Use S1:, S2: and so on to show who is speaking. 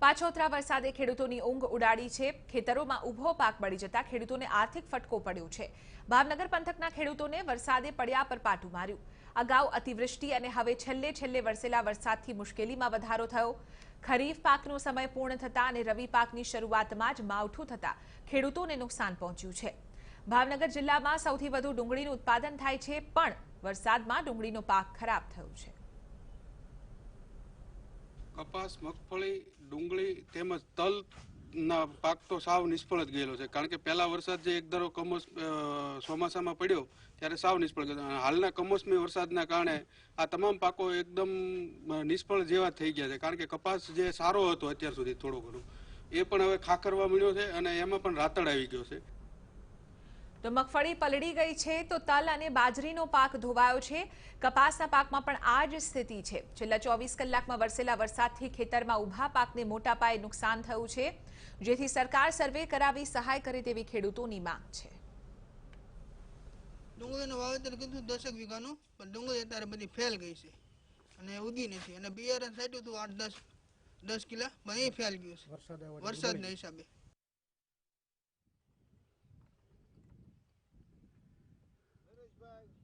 S1: પાછોતરા વરસાદે ખેડૂતોની ઊંઘ ઉડાડી છે। ખેતરોમાં ઊભો પાક બળી જતા ખેડૂતોને આર્થિક ફટકો પડ્યો છે। ભાવનગર પંથકના ખેડૂતોને વરસાદે પડ્યા પર પાટું માર્યું। અગાઉ અતિવૃષ્ટિ અને હવે છેલ્લે વરસેલા વરસાદથી મુશ્કેલીમાં વધારો થયો। ખરીફ પાકનો સમય પૂર્ણ થતા અને રવિ પાકની શરૂઆતમાં જ માવઠું થતા ખેડૂતોને નુકસાન પહોંચ્યું છે। ભાવનગર જિલ્લામાં સૌથી વધુ ડુંગળીનું ઉત્પાદન થાય છે, પણ વરસાદમાં ડુંગળીનો પાક ખરાબ થયો છે।
S2: કપાસ, મગફળી, ડુંગળી તેમજ તલના પાક તો સાવ નિષ્ફળ જ ગયેલો છે, કારણ કે પહેલા વરસાદ જે એક ધારો ચોમાસામાં પડ્યો ત્યારે સાવ નિષ્ફળ ગયો। હાલના કમોસમી વરસાદના કારણે આ તમામ પાકો એકદમ નિષ્ફળ જેવા થઈ ગયા છે, કારણ કે કપાસ જે સારો હતો અત્યાર સુધી થોડો ઘણો એ પણ હવે ખાખરવા મળ્યો છે અને એમાં પણ રાતડ આવી ગયો છે।
S1: તો મગફળી પલળી ગઈ છે, તો તલ અને બાજરીનો પાક ધોવાયો છે। કપાસના પાકમાં પણ આ જ સ્થિતિ છે। છેલ્લા 24 કલાકમાં વરસેલા વરસાદથી ખેતરમાં ઊભા પાકને મોટા પાયે નુકસાન થયું છે, જેથી સરકાર સર્વે કરાવી સહાય કરે તેવી ખેડૂતોની માંગ છે।
S3: ડુંગળીનું વાવેતર કીધું 10 વીઘાનું, પણ ડુંગળી અત્યારે બધી ફેલ ગઈ છે અને ઉગી નથી, અને બિયારણ સાટ્યું હતું 8-10 કિલા, પણ એ ફેલ ગયું છે વરસાદના હિસાબે।
S4: Bye.